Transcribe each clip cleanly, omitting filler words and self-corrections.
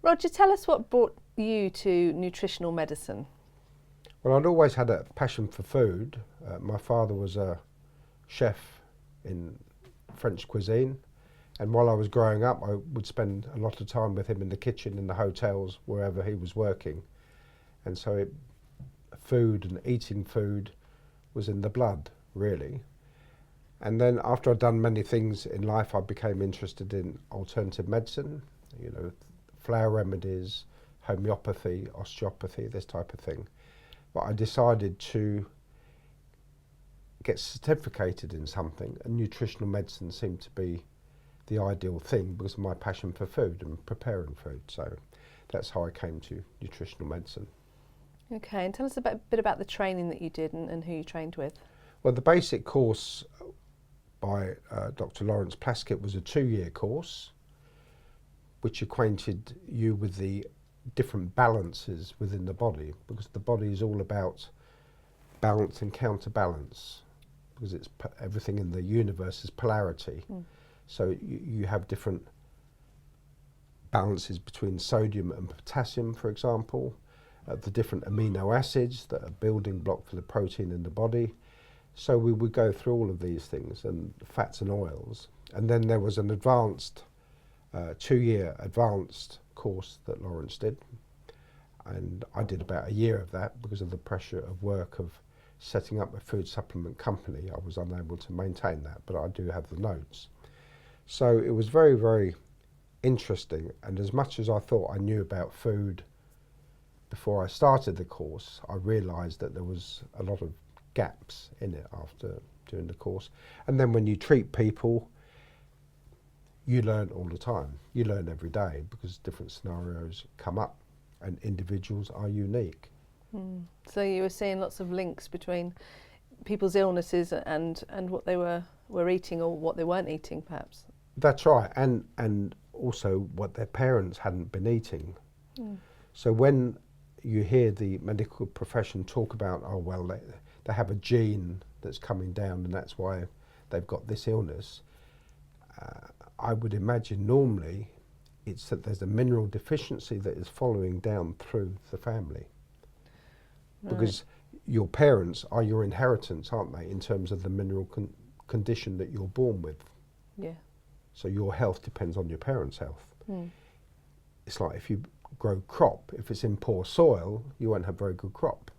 Roger, tell us what brought you to nutritional medicine. Well, I'd always had a passion for food. My father was a chef in French cuisine, and while I was growing up I would spend a lot of time with him in the kitchen, in the hotels, wherever he was working. And so food and eating food was in the blood, really. And then after I'd done many things in life, I became interested in alternative medicine, you know, flower remedies, homeopathy, osteopathy, this type of thing. But I decided to get certificated in something, and nutritional medicine seemed to be the ideal thing because of my passion for food and preparing food. So that's how I came to nutritional medicine. Okay, and tell us a bit about the training that you did and who you trained with. Well, the basic course by Dr. Lawrence Plaskett was a 2-year course which acquainted you with the different balances within the body, because the body is all about balance and counterbalance, because it's everything in the universe is polarity. So you have different balances between sodium and potassium, for example, the different amino acids that are building block for the protein in the body. So we would go through all of these things, and fats and oils. And then there was an advanced 2-year advanced course that Lawrence did, and I did about a year of that because of the pressure of work of setting up a food supplement company. I was unable to maintain that, but I do have the notes. So it was very, very interesting, and as much as I thought I knew about food before I started the course, I realised that there was a lot of gaps in it after doing the course. And then when you treat people, you learn all the time. You learn every day because different scenarios come up and individuals are unique. So you were seeing lots of links between people's illnesses and what they were eating or what they weren't eating, perhaps. That's right, and also what their parents hadn't been eating. So when you hear the medical profession talk about, oh well, they have a gene that's coming down and that's why they've got this illness, I would imagine normally it's that there's a mineral deficiency that is following down through the family. Right. Because your parents are your inheritance, aren't they, in terms of the mineral condition that you're born with. Yeah. So your health depends on your parents' health. It's like if you grow crop, if it's in poor soil, you won't have very good crop.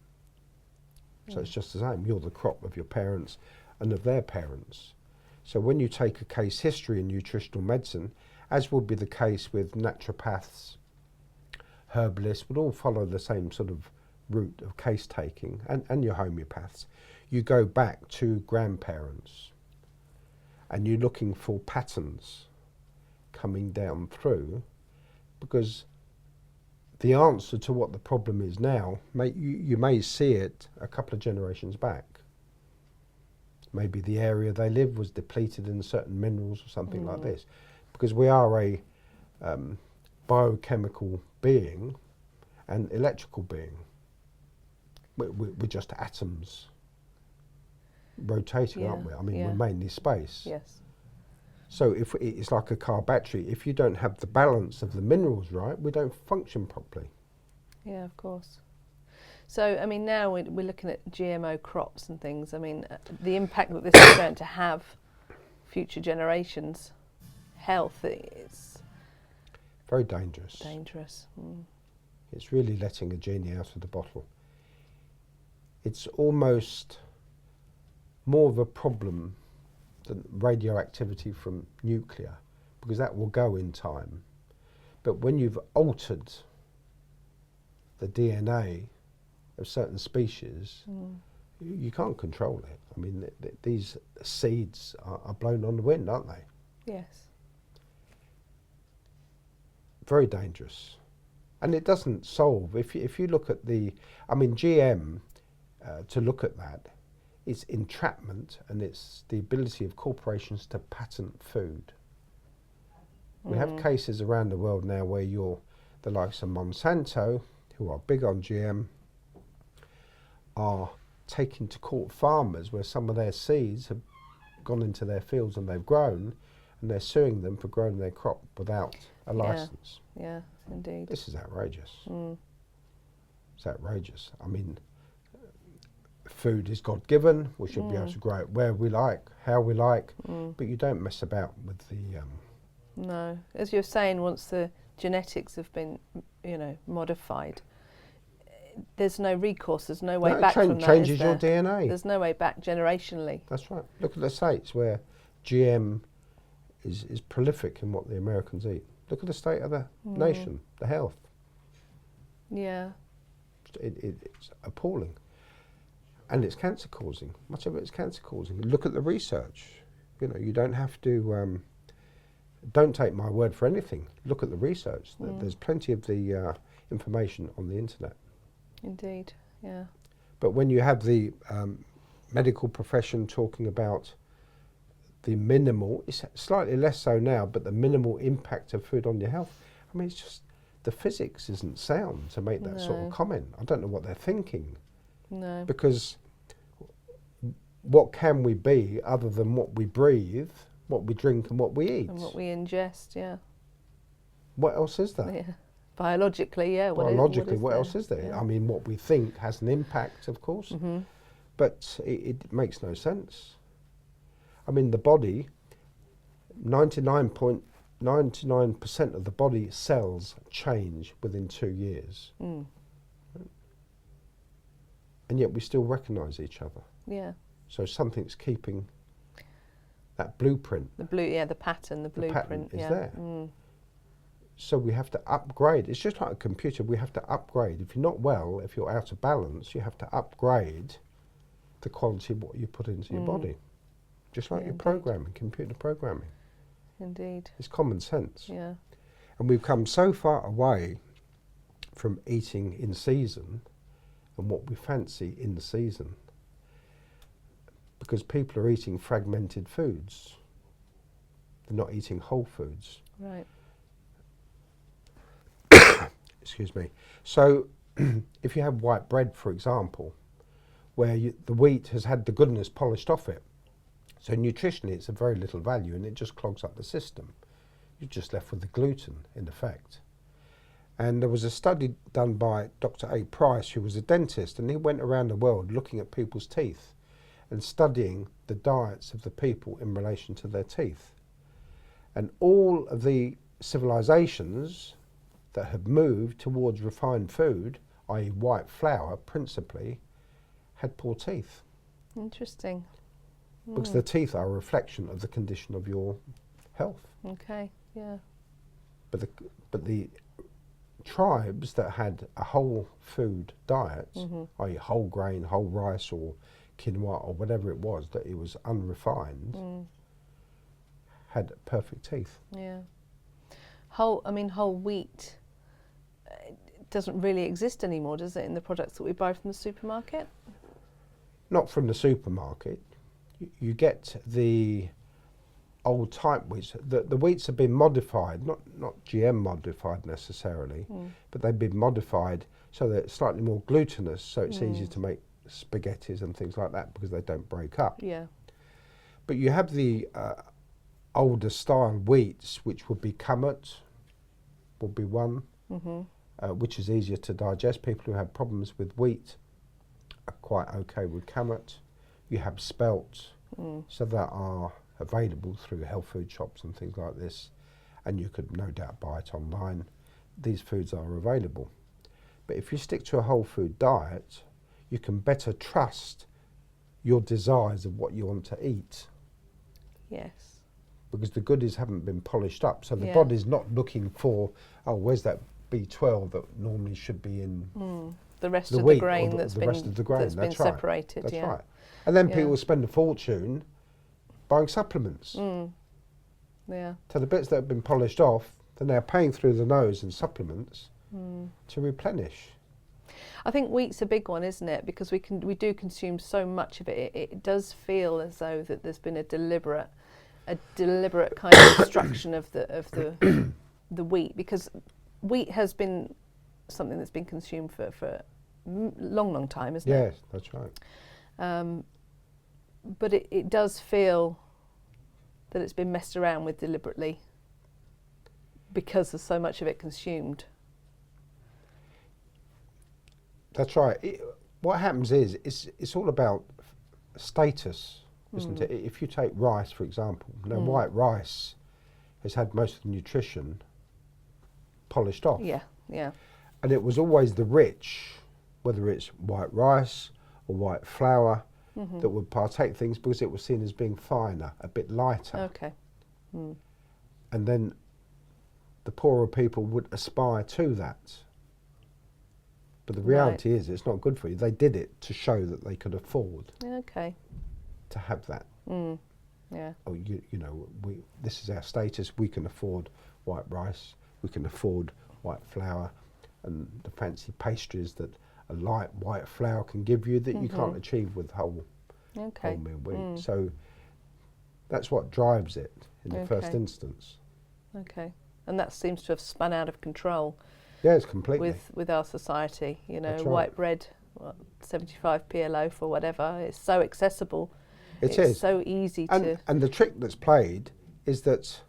So it's just the same. You're the crop of your parents and of their parents. So when you take a case history in nutritional medicine, as would be the case with naturopaths, herbalists, would all follow the same sort of route of case taking, and your homeopaths. You go back to grandparents and you're looking for patterns coming down through, because the answer to what the problem is now, you may see it a couple of generations back. Maybe the area they live was depleted in certain minerals or something like this. Because we are a biochemical being and electrical being. We're just atoms rotating, aren't we? I mean, we're mainly space. Yes. So if it's like a car battery, if you don't have the balance of the minerals right, we don't function properly. Yeah, of course. So, I mean, now we're looking at GMO crops and things. I mean, the impact that this is going to have future generations' health is very dangerous. Dangerous. It's really letting a genie out of the bottle. It's almost more of a problem than radioactivity from nuclear, because that will go in time. But when you've altered the DNA of certain species, you can't control it. I mean, these seeds are blown on the wind, aren't they? Yes. Very dangerous. And it doesn't solve, if you look at the, I mean, GM, to look at that, it's entrapment, and it's the ability of corporations to patent food. We have cases around the world now where the likes of Monsanto, who are big on GM, are taking to court farmers where some of their seeds have gone into their fields and they've grown, and they're suing them for growing their crop without a license. Yeah, indeed. This is outrageous. It's outrageous. I mean, food is God-given. We should be able to grow it where we like, how we like, but you don't mess about with the... No. As you're saying, once the genetics have been, modified, there's no recourse, there's no way back from that, changes is there? your DNA. There's no way back generationally. That's right. Look at the States where GM is prolific in what the Americans eat. Look at the state of the nation, the health. Yeah. It's appalling. And it's cancer causing. Much of it is cancer causing. Look at the research. You don't have to, don't take my word for anything. Look at the research. There's plenty of the information on the internet. Indeed, yeah. But when you have the medical profession talking about the minimal, it's slightly less so now, but the minimal impact of food on your health, I mean, it's just, the physics isn't sound to make that sort of comment. I don't know what they're thinking. No. Because what can we be other than what we breathe, what we drink and what we eat? And what we ingest, yeah. What else is there? Yeah. Biologically, yeah. Biologically, what else there? is there? Yeah. I mean, what we think has an impact, of course, but it makes no sense. I mean, the body, 99% of the body cells change within 2 years. And yet we still recognise each other. Yeah. So something's keeping that blueprint. The pattern, the blueprint. The pattern is yeah. there. So we have to upgrade. It's just like a computer. We have to upgrade. If you're not well, if you're out of balance, you have to upgrade the quality of what you put into your body. Just like your programming, computer programming. Indeed. It's common sense. Yeah. And we've come so far away from eating in season and what we fancy in the season, because people are eating fragmented foods. They're not eating whole foods. Right. Excuse me. So if you have white bread, for example, where the wheat has had the goodness polished off it, so nutritionally it's of very little value and it just clogs up the system. You're just left with the gluten, in effect. And there was a study done by Dr. A. Price, who was a dentist, and he went around the world looking at people's teeth and studying the diets of the people in relation to their teeth. And all of the civilizations that have moved towards refined food, i.e. white flour principally, had poor teeth. Interesting. Because the teeth are a reflection of the condition of your health. Okay, yeah. But the tribes that had a whole food diet, i.e. whole grain, whole rice or quinoa or whatever it was, that it was unrefined, had perfect teeth. Yeah. Whole wheat doesn't really exist anymore, does it, in the products that we buy from the supermarket? Not from the supermarket. You get the old type wheats. The wheats have been modified, not GM modified necessarily, but they've been modified so that it's slightly more glutinous, so it's easier to make spaghettis and things like that because they don't break up. Yeah. But you have the older style wheats, which would be kamut, would be one, which is easier to digest. People who have problems with wheat are quite okay with kamut. You have spelt, so that are available through health food shops and things like this, and you could no doubt buy it online. These foods are available. But if you stick to a whole food diet, you can better trust your desires of what you want to eat. Yes. Because the goodies haven't been polished up, so the body's not looking for, oh, where's that B12 that normally should be in the rest the of wheat, the grain that's been that's separated. That's yeah. right. And then Yeah. people spend a fortune buying supplements. Yeah. So the bits that have been polished off, they're now paying through the nose in supplements to replenish. I think wheat's a big one, isn't it? Because we do consume so much of it. It does feel as though that there's been a deliberate kind of destruction of the wheat, because wheat has been something that's been consumed for a long time, isn't it? Yes, that's right. But it does feel that it's been messed around with deliberately because there's so much of it consumed. That's right. What happens is it's all about status, isn't it? If you take rice, for example, now white rice has had most of the nutrition polished off. Yeah, yeah. And it was always the rich, whether it's white rice or white flour, that would partake things because it was seen as being finer, a bit lighter. Okay. And then the poorer people would aspire to that. But the reality is it's not good for you. They did it to show that they could afford Okay. to have that. Yeah. Oh, you know, this is our status. We can afford white rice. We can afford white flour, and the fancy pastries that a light white flour can give you that you can't achieve with whole wholemeal wheat. So that's what drives it in the first instance. Okay. And that seems to have spun out of control. Yeah, it's completely. With our society, you know, That's right. white bread, 75p a loaf or whatever. It's so accessible. It's It's so easy to. And the trick that's played is that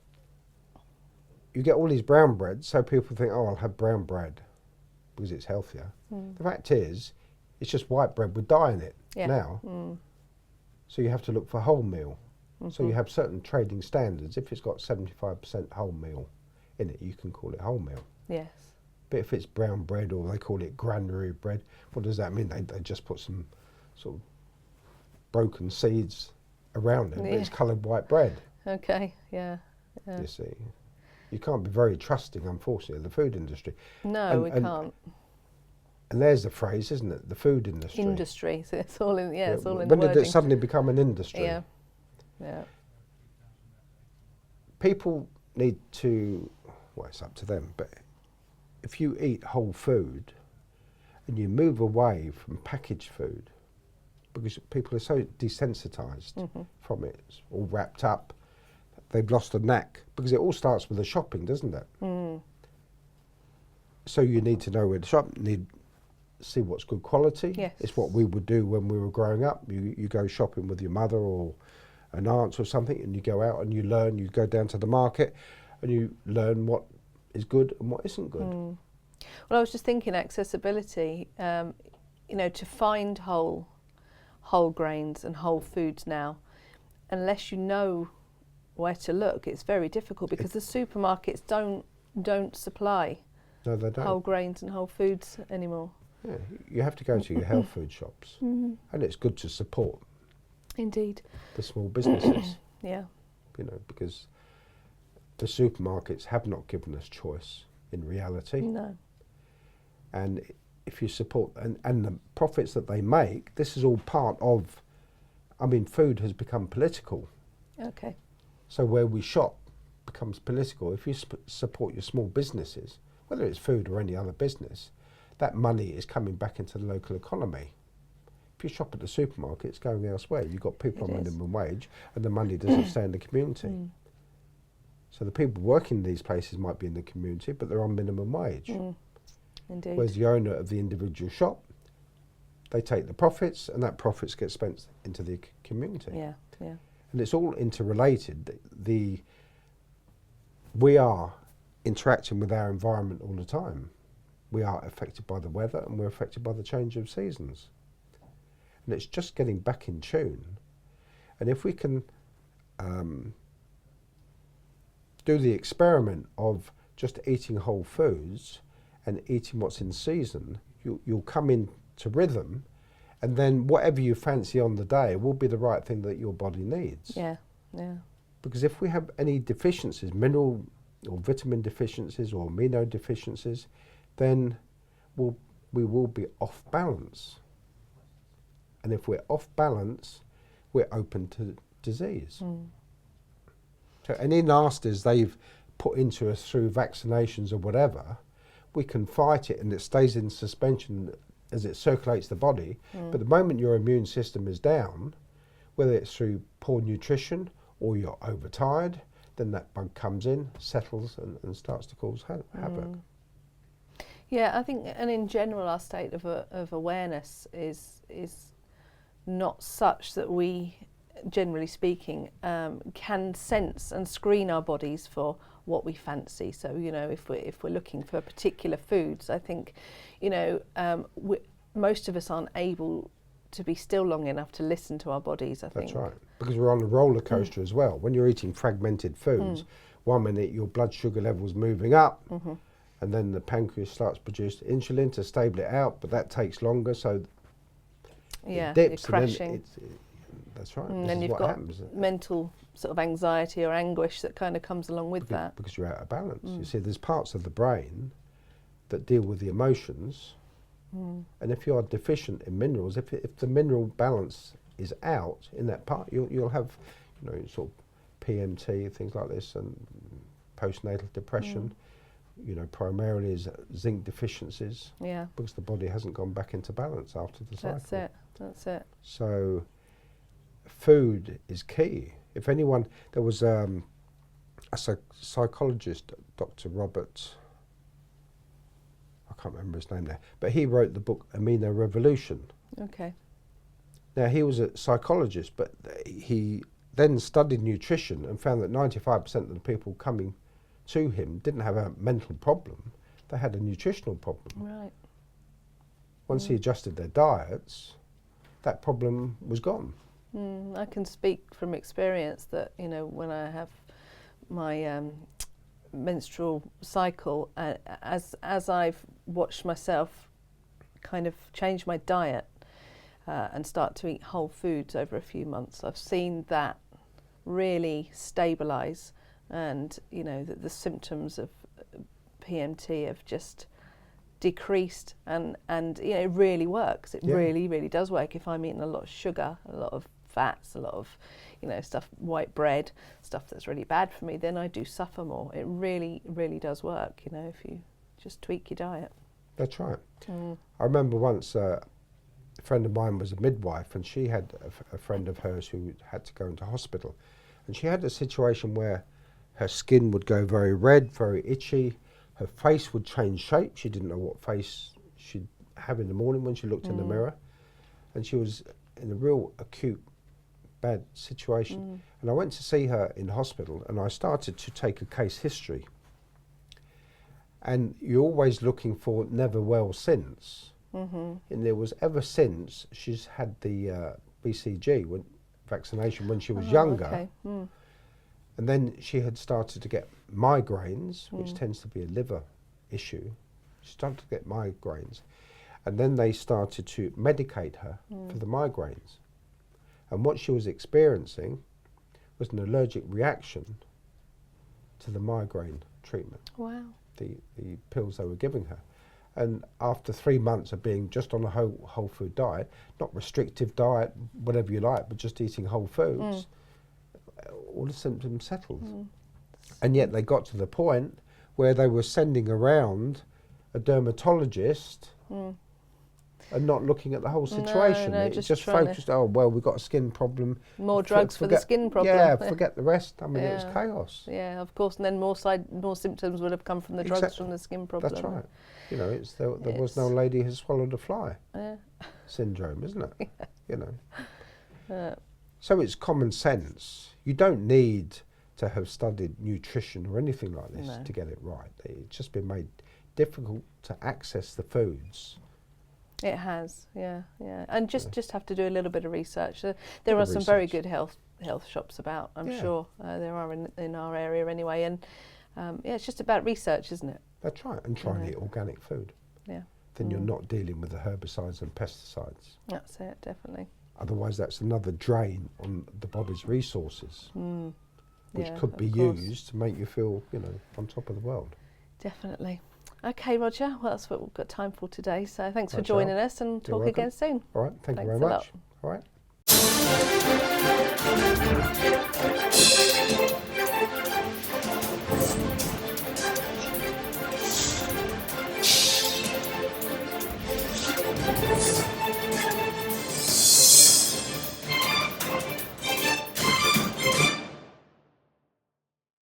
you get all these brown breads, so people think, oh, I'll have brown bread because it's healthier. The fact is, it's just white bread with dye in it now. So you have to look for wholemeal. So you have certain trading standards. If it's got 75% wholemeal in it, you can call it wholemeal. Yes. But if it's brown bread, or they call it granary bread, what does that mean? They just put some sort of broken seeds around it, but it's coloured white bread. Okay. Yeah. You see, you can't be very trusting, unfortunately, of the food industry. No, we can't. And there's the phrase, isn't it? The food industry. Industry. So it's all in. Yeah, it's all in When the did wording. it suddenly become an industry? Yeah. Yeah. People need to. Well, it's up to them, but if you eat whole food and you move away from packaged food, because people are so desensitised from it, it's all wrapped up, they've lost a knack, because it all starts with the shopping, doesn't it? So you need to know where to shop, need see what's good quality. Yes. It's what we would do when we were growing up. You go shopping with your mother or an aunt or something, and you go out and you learn, you go down to the market and you learn what is good and what isn't good. Well, I was just thinking accessibility, you know, to find whole grains and whole foods now, unless you know where to look, it's very difficult because the supermarkets don't supply No, they don't. whole grains and whole foods anymore. Yeah, you have to go to your health food shops, and it's good to support Indeed. the small businesses, Yeah. you know, because the supermarkets have not given us choice in reality. No. And if you support, and the profits that they make, this is all part of, I mean, food has become political. Okay. So where we shop becomes political. If you support your small businesses, whether it's food or any other business, that money is coming back into the local economy. If you shop at the supermarket, it's going elsewhere. You've got people on minimum wage, and the money doesn't stay in the community. So the people working in these places might be in the community, but they're on minimum wage. Indeed. Whereas the owner of the individual shop, they take the profits, and that profits get spent into the community. Yeah. Yeah. And it's all interrelated. We are interacting with our environment all the time. We are affected by the weather, and we're affected by the change of seasons. And it's just getting back in tune. And if we can do the experiment of just eating whole foods and eating what's in season, you'll come into rhythm, and then whatever you fancy on the day will be the right thing that your body needs. Yeah. Yeah. Because if we have any deficiencies, mineral or vitamin deficiencies or amino deficiencies, then we will be off balance. And if we're off balance, we're open to disease. So any nasties they've put into us through vaccinations or whatever, we can fight it and it stays in suspension as it circulates the body. But the moment your immune system is down, whether it's through poor nutrition or you're overtired, then that bug comes in, settles and starts to cause havoc. Yeah, I think, and in general, our state of awareness is not such that we, generally speaking, can sense and screen our bodies for what we fancy. So, you know, if we're looking for particular foods, I think, you know, most of us aren't able to be still long enough to listen to our bodies, I think. That's right, because we're on a roller coaster as well. When you're eating fragmented foods, 1 minute your blood sugar level's moving up, and then the pancreas starts to produce insulin to stable it out, but that takes longer, so it dips, you're crashing. And then that's right. And then you've got mental sort of anxiety or anguish that kind of comes along with that. Because you're out of balance. You see, there's parts of the brain that deal with the emotions, and if you are deficient in minerals, if the mineral balance is out in that part, you'll have, sort of PMT, things like this, and postnatal depression. Primarily is zinc deficiencies. Yeah. Because the body hasn't gone back into balance after the cycle. That's it. So food is key. If anyone, there was a psychologist, Dr. Robert, I can't remember his name now, but he wrote the book Amino Revolution. Okay. Now, he was a psychologist, but he then studied nutrition and found that 95% of the people coming to him didn't have a mental problem, they had a nutritional problem. Right. Once he adjusted their diets, that problem was gone. I can speak from experience that, when I have my menstrual cycle, as I've watched myself kind of change my diet and start to eat whole foods over a few months, I've seen that really stabilise, and the symptoms of PMT have just decreased, and it really works. It really does work. If I'm eating a lot of sugar, a lot of fats, a lot of stuff, white bread, stuff that's really bad for me, then I do suffer more. It really does work, if you just tweak your diet. That's right. I remember once a friend of mine was a midwife, and she had a friend of hers who had to go into hospital, and she had a situation where her skin would go very red, very itchy, her face would change shape. She didn't know what face she'd have in the morning when she looked in the mirror, and she was in a real acute bad situation. And I went to see her in hospital, and I started to take a case history, and you're always looking for never well since, and there was ever since she's had the BCG vaccination when she was younger. Okay. And then she had started to get migraines, which tends to be a liver issue. She started to get migraines. And then they started to medicate her for the migraines. And what she was experiencing was an allergic reaction to the migraine treatment. Wow. The pills they were giving her. And after 3 months of being just on a whole food diet, not restrictive diet, whatever you like, but just eating whole foods, all the symptoms settled. And yet they got to the point where they were sending around a dermatologist and not looking at the whole situation. No, it just focused, we've got a skin problem. More drugs for the skin problem. Yeah, forget the rest. I mean, it was chaos. Yeah, of course. And then more symptoms would have come from the drugs from the skin problem. That's right. There was no lady who swallowed a fly syndrome, isn't it? So it's common sense. You don't need to have studied nutrition or anything like this to get it right. It's just been made difficult to access the foods. It has, yeah. And just have to do a little bit of research. There are some very good health shops about, I'm sure. There are in our area anyway. And it's just about research, isn't it? That's right. And try and eat organic food. Yeah. Then you're not dealing with the herbicides and pesticides. That's it, definitely. Otherwise, that's another drain on the body's resources, which could be used to make you feel, on top of the world. Definitely. Okay, Roger. Well, that's what we've got time for today. So thanks for joining us, and talk again soon. All right. Thank you very much. All right.